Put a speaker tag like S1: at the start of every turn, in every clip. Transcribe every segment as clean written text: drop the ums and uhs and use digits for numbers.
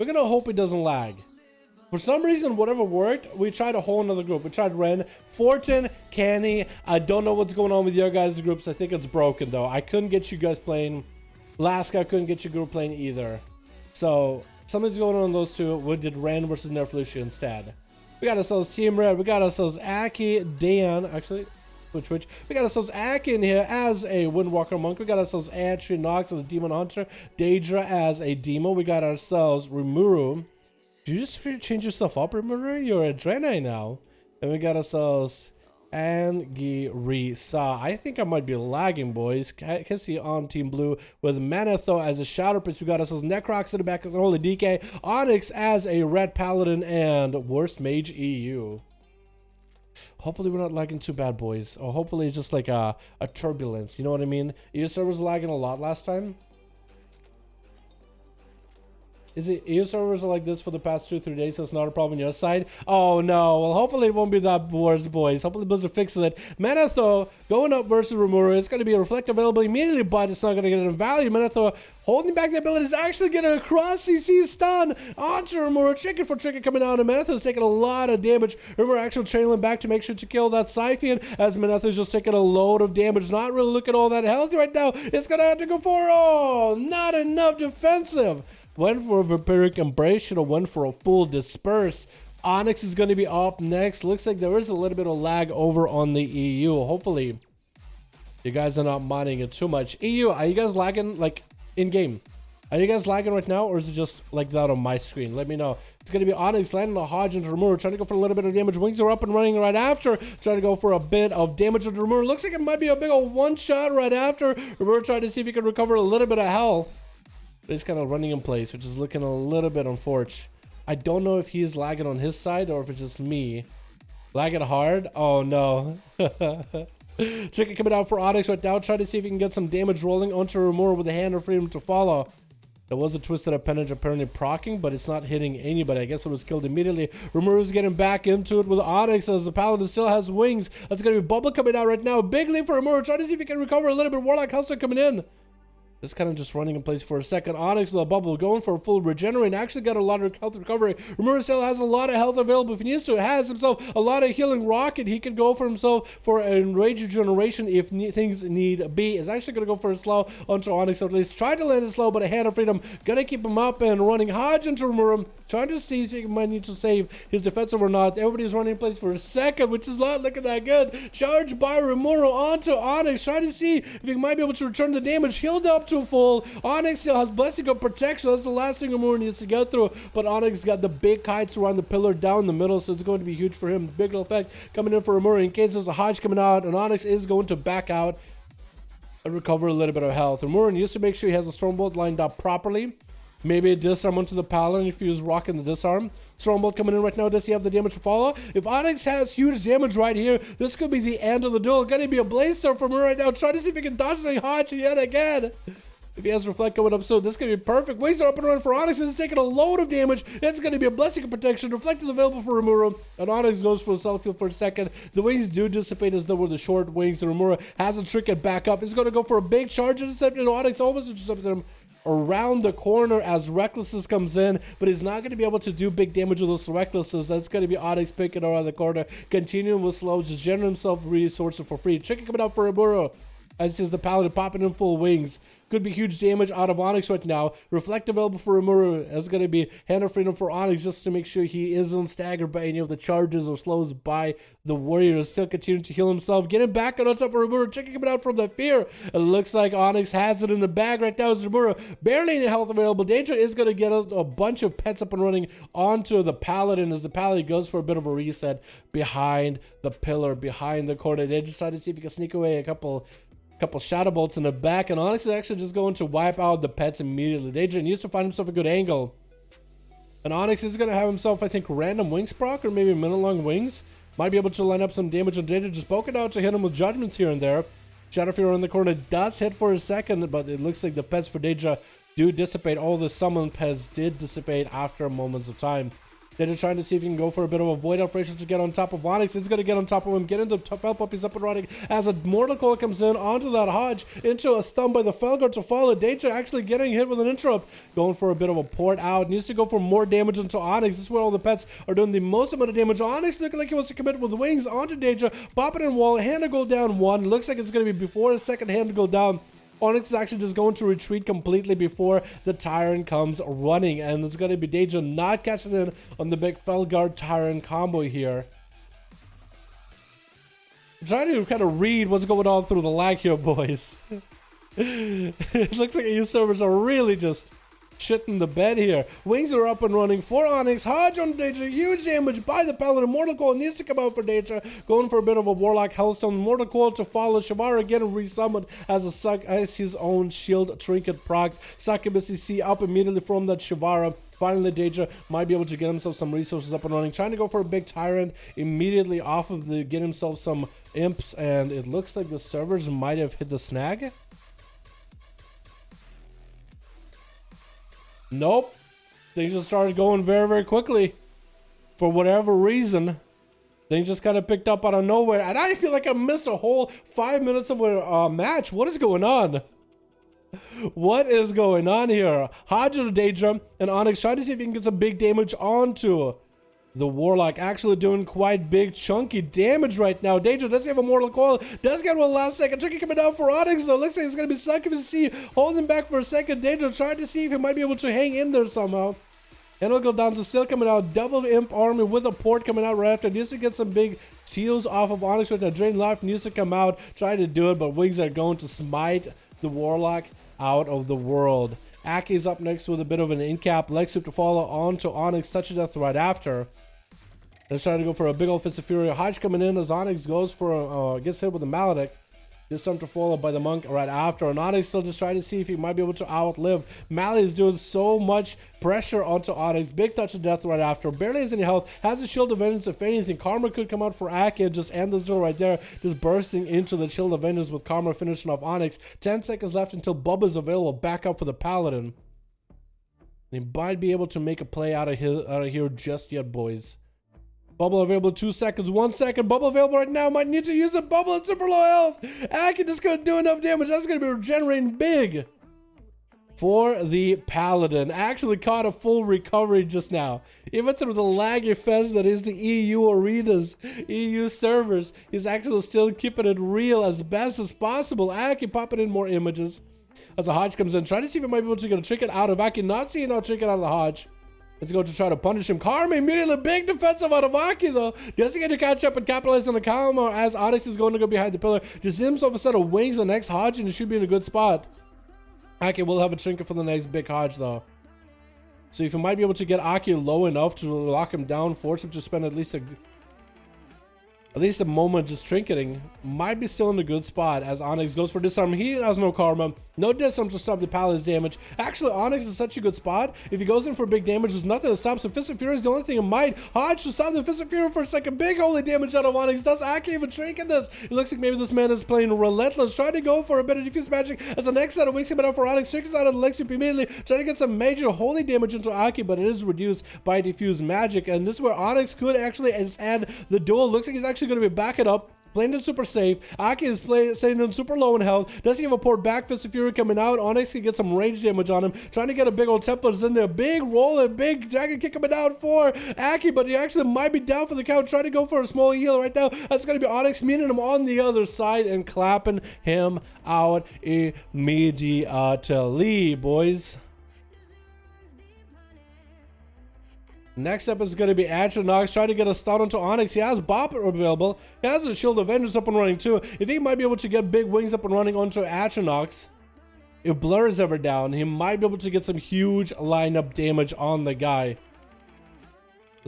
S1: We're gonna hope it doesn't lag. For some reason, whatever worked, we tried a whole another group. We tried Ren, Fortin, Canny. I don't know what's going on with your guys' groups. I think it's broken, though. I couldn't get you guys playing. Laska couldn't get your group playing either. So, something's going on in those two. We did Ren versus Nerflucia instead. We got ourselves Team Red. We got ourselves Aki, Dan. Actually, which. We got ourselves Aki in here as a Windwalker Monk. We got ourselves Atri Nox as a Demon Hunter. Daedra as a Demo. We got ourselves Rimuru. Did you just change yourself up, Rimuru? You're a Draenei now. And we got ourselves Angirisa. I think I might be lagging, boys. Kissy on Team Blue with Manetho as a Shadow Prince. We got ourselves Necrox in the back as an Holy DK. Onyx as a Red Paladin and Worst Mage EU. Hopefully we're not lagging too bad, boys. Or hopefully it's just like a turbulence. You know what I mean? EU servers lagging a lot last time. Is it EU servers are like this for the past 2-3 days, so it's not a problem on your side? Oh no, well hopefully it won't be that worse, boys. Hopefully Blizzard fixes it. Manetho going up versus Rimuru. It's going to be a reflect available immediately, but it's not going to get any value. Manetho holding back the ability is actually getting a cross CC stun onto Rimuru. Chicken for chicken coming out, and Manetho's taking a lot of damage. Rimuru actually trailing back to make sure to kill that Scythian, as Manetho's just taking a load of damage. Not really looking all that healthy right now. It's going to have to go for, oh, not enough defensive. Went for a Vampiric Embrace, should have went for a full Disperse. Onyx is going to be up next. Looks like there is a little bit of lag over on the EU. Hopefully, you guys are not minding it too much. EU, are you guys lagging, like, in-game? Are you guys lagging right now, or is it just like that on my screen? Let me know. It's going to be Onyx landing a Hodge into Rimuru, trying to go for a little bit of damage. Wings are up and running right after, trying to go for a bit of damage into Rimuru. Looks like it might be a big old one-shot right after. Rimuru trying to see if he can recover a little bit of health. He's kind of running in place, which is looking a little bit unfortunate. I don't know if he's lagging on his side or if it's just me. Lagging hard? Oh no. Chicken coming out for Onyx right now, trying to see if he can get some damage rolling onto Rimuru with a Hand of Freedom to follow. There was a Twisted Appendage apparently proccing, but it's not hitting anybody. I guess it was killed immediately. Rimuru's getting back into it with Onyx as the Paladin still has wings. That's going to be Bubble coming out right now. Big leap for Rimuru, trying to see if he can recover a little bit. Warlock Hustler coming in. Just kind of just running in place for a second. Onyx with a bubble going for a full regenerate. Actually got a lot of health recovery. Rimuru still has a lot of health available if he needs to. Has himself a lot of healing rocket. He can go for himself for a rage regeneration if things need be. Is actually going to go for a slow onto Onyx, or at least try to land it slow, but a Hand of Freedom gonna keep him up and running. Hodge into Rimuru, trying to see if he might need to save his defensive or not. Everybody's running in place for a second, which is not looking that good. Charged by Rimuru onto Onyx, trying to see if he might be able to return the damage. Healed up to full. Onyx still has Blessing of Protection. That's the last thing Rimuru needs to get through. But Onyx got the big kites around the pillar down the middle, so it's going to be huge for him. Big effect coming in for Rimuru in case there's a Hodge coming out, and Onyx is going to back out and recover a little bit of health. Rimuru needs to make sure he has the Stormbolt lined up properly. Maybe a disarm onto the Paladin if he was rocking the disarm. Stormbolt coming in right now. Does he have the damage to follow? If Onyx has huge damage right here, this could be the end of the duel. Gonna be a Blaze Storm from Rimuru right now. Trying to see if he can dodge the Hodge yet again. If he has Reflect coming up soon, this is going to be perfect. Wings are up and running for Onyx. It's taking a load of damage. It's going to be a Blessing of Protection. Reflect is available for Rimuru. And Onyx goes for the Self-Heal for a second. The wings do dissipate as though were the short wings. And Rimuru has a trick and back up. He's going to go for a big charge intercept. And Onyx almost intercepted him around the corner as Recklessness comes in, but he's not going to be able to do big damage with those Recklessness. That's going to be Onyx picking around the corner, continuing with slow, just generating himself resources for free. Chicken coming out for Rimuru. As is the Paladin popping in full wings. Could be huge damage out of Onyx right now. Reflect available for Rimuru. That's going to be Hand of Freedom for Onyx just to make sure he isn't staggered by any of the charges or slows by the Warrior. Still continuing to heal himself. Getting back on top of Rimuru. Checking him out from the fear. It looks like Onyx has it in the bag right now as Rimuru. Barely any health available. Danger is going to get a bunch of pets up and running onto the Paladin as the Paladin goes for a bit of a reset behind the pillar, behind the corner. They just try to see if he can sneak away a couple Shadow Bolts in the back, and Onyx is actually just going to wipe out the pets immediately. Daedra needs to find himself a good angle. And Onyx is going to have himself, I think, random wings proc, or maybe minute-long wings. Might be able to line up some damage on Daedra, just poke it out to hit him with judgments here and there. Shadow Fear in the corner does hit for a second, but it looks like the pets for Daedra do dissipate. All the summoned pets did dissipate after moments of time. They're trying to see if he can go for a bit of a void operation to get on top of Onyx. It's going to get on top of him, get into Fel Puppies up and running as a Mortal Coil comes in onto that Hodge, into a stun by the Felguard to follow. Danger actually getting hit with an interrupt, going for a bit of a port out. Needs to go for more damage into Onyx. This is where all the pets are doing the most amount of damage. Onyx looking like he wants to commit with wings onto Danger, popping in wall, hand to go down one. Looks like it's going to be before the second hand to go down. Onyx is actually just going to retreat completely before the Tyrant comes running, and it's going to be Danger not catching in on the big Felguard Tyrant combo here. I'm trying to kind of read what's going on through the lag here, boys. It looks like EU servers are really just shitting the bed here. Wings are up and running for Onyx. Hodge on Danger. Huge damage by the Paladin. Mortal Coil needs to come out for Danger. Going for a bit of a Warlock Hellstone. Mortal Coil to follow. Shivara getting resummoned as his own shield trinket procs. Succubus CC up immediately from that Shivara. Finally, Danger might be able to get himself some resources up and running. Trying to go for a big Tyrant immediately off of the, get himself some imps, and it looks like the servers might have hit the snag. Nope. Things just started going very, very quickly. For whatever reason, things just kind of picked up out of nowhere. And I feel like I missed a whole 5 minutes of a match. What is going on? What is going on here? Hodge to Daedra and Onyx trying to see if he can get some big damage onto the Warlock. Actually doing quite big chunky damage right now. Daedra does have a Mortal Coil. Does get one last second. Tricky coming down for Onyx though. Looks like it's going to be Succubus C holding back for a second. Daedra trying to see if he might be able to hang in there somehow. And Azeroth is still coming out. Double Imp Army with a port coming out right after. Needs to get some big seals off of Onyx right now. Drain Life needs to come out. Trying to do it, but Wings are going to smite the Warlock out of the world. Aki's up next with a bit of an in-cap. Leg sweep to follow on to Onyx. Touch of Death right after. They're trying to go for a big old Fist of Fury. Hodge coming in as Onyx goes for gets hit with a Maledict. This time to follow by the Monk right after. And Onyx still just trying to see if he might be able to outlive. Mally is doing so much pressure onto Onyx. Big Touch of Death right after. Barely has any health. Has a Shield of Vengeance. If anything, Karma could come out for Aki and just end this duel right there. Just bursting into the Shield of Vengeance with Karma finishing off Onyx. 10 seconds left until Bubba's available. Back up for the Paladin. He might be able to make a play out of here just yet, boys. Bubble available 2 seconds, 1 second. Bubble available right now. Might need to use a bubble at super low health. Aki just couldn't do enough damage. That's going to be regenerating big for the Paladin. Actually caught a full recovery just now. Even through the laggy fest that is the EU arenas, EU servers, he's actually still keeping it real as best as possible. Aki popping in more images as the Hodge comes in. Trying to see if he might be able to get a trinket out of Aki. Not seeing no trinket out of the Hodge. Let's go to try to punish him. Karma immediately big defensive out of Aki though. Doesn't get to catch up and capitalize on the Karma as Onyx is going to go behind the pillar. Just himself a set of wings the next Hodge and it should be in a good spot. Aki will have a trinket for the next big Hodge though. So if you might be able to get Aki low enough to lock him down, force him to spend at least a moment just trinketing, might be still in a good spot as Onyx goes for disarm. He has no Karma, no disarm to stop the Paladin's damage. Actually, Onyx is such a good spot. If he goes in for big damage, there's nothing to stop. So Fist of Fury is the only thing it might. Hodge to stop the Fist of Fury for a second. Big holy damage out of Onyx. Does Aki even trinket this? It looks like maybe this man is playing relentless, trying to go for a bit of diffuse magic as the next set of wings coming out for Onyx. Trinkets out of the leg sweep immediately, trying to get some major holy damage into Aki, but it is reduced by diffuse magic. And this is where Onyx could actually just end the duel. Looks like he's actually going to be backing up. Playing it super safe. Aki is staying in super low in health. Does he have a port back? Fist of Fury coming out. Onyx can get some range damage on him. Trying to get a big old Templars in there. Big roll and big dragon kick coming out for Aki, but he actually might be down for the count. Trying to go for a small heal right now. That's going to be Onyx meeting him on the other side and clapping him out immediately, boys. Next up is going to be Atronox trying to get a stun onto Onyx. He has Bop available. He has a Shield of Vengeance up and running too. If he might be able to get big wings up and running onto Atronox, if Blur is ever down, he might be able to get some huge lineup damage on the guy.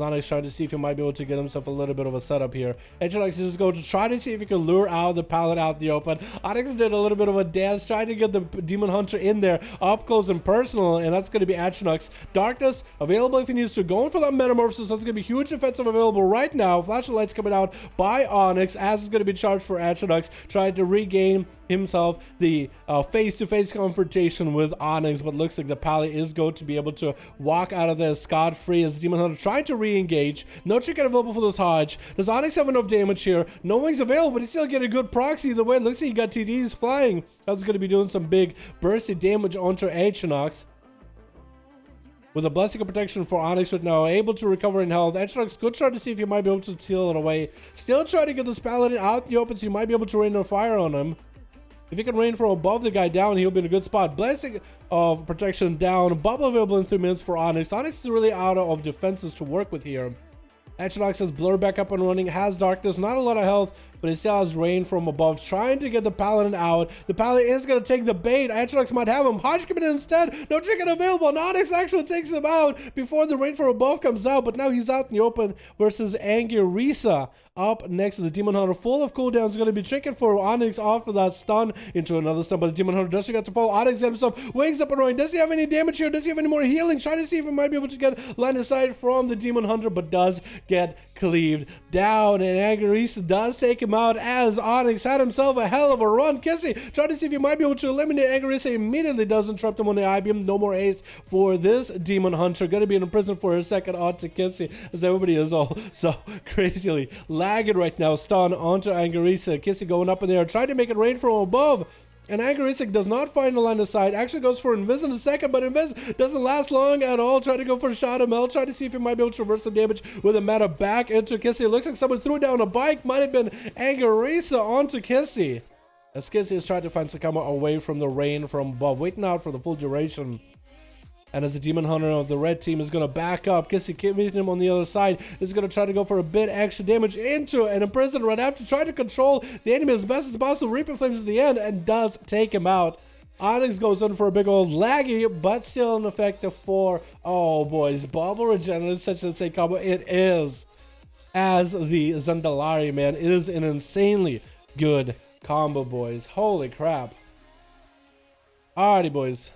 S1: Onyx trying to see if he might be able to get himself a little bit of a setup here. Atronox is just going to try to see if he can lure out the Paladin out in the open. Onyx did a little bit of a dance, trying to get the Demon Hunter in there, up close and personal, and that's going to be Atronox. Darkness available if he needs to. Going for that Metamorphosis, that's going to be huge defensive available right now. Flash of Lights coming out by Onyx, as is going to be charged for Atronox, trying to regain himself the face-to-face confrontation with Onyx, but looks like the Pally is going to be able to walk out of this scot-free as Demon Hunter trying to re-engage. No trinket available for this Hodge. Does Onyx have enough damage here? No wings available, but he's still getting a good proxy. Either way, it looks like he got TDs flying. That's going to be doing some big bursty damage onto Echinox. With a Blessing of Protection for Onyx right now, able to recover in health. Echinox could try to see if he might be able to steal it away. Still trying to get this Paladin out in the open, so you might be able to rain no fire on him. If he can rain from above the guy down, he'll be in a good spot. Blessing of Protection down. Bubble available in 3 minutes for Onyx. Onyx is really out of defenses to work with here. Echinox has Blur back up and running, has Darkness, not a lot of health, but he still has rain from above, trying to get the Paladin out. The Paladin is going to take the bait. Echinox might have him. Hodge coming in instead. No trinket available, and Onyx actually takes him out before the rain from above comes out, but now he's out in the open versus Angirisa. Up next to the Demon Hunter, full of cooldowns, going to be trinket for Onyx off of that stun into another stun, but the Demon Hunter doesn't get to fall. Onyx himself wakes up and running. Does he have any damage here? Does he have any more healing? Trying to see if he might be able to get line of sight from the Demon Hunter, but does get cleaved down, and Angirisa does take him out as Onyx had himself a hell of a run. Kissy trying to see if he might be able to eliminate Angirisa. Immediately does interrupt him on the IBM. No more ace for this Demon Hunter. Going to be in prison for a second onto Kissy, as everybody is all so crazily lagging right now. Stun onto Angirisa. Kissy going up in there, trying to make it rain from above. And Angirisa does not find the line of sight. Actually goes for Invis in a second, but Invis doesn't last long at all. Trying to go for a shot of Mel. Trying to see if he might be able to reverse some damage with a meta back into Kissy. It looks like someone threw down a bike. Might have been Angirisa onto Kissy. As Kissy is trying to find Sakama away from the rain from above, waiting out for the full duration. And as the Demon Hunter of the red team is going to back up, Kissy meeting him on the other side is going to try to go for a bit extra damage into an Imprison right after try to control the enemy as best as possible. Reaper Flames at the end and does take him out. Onyx goes in for a big old laggy, but still an effective 4. Oh boys, Bubble Regen is such an insane combo. It is. As the Zandalari, man, it is an insanely good combo, boys. Holy crap. Alrighty, boys.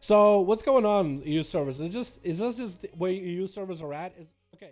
S1: So what's going on, EU servers? Is this just where EU servers are at? Okay.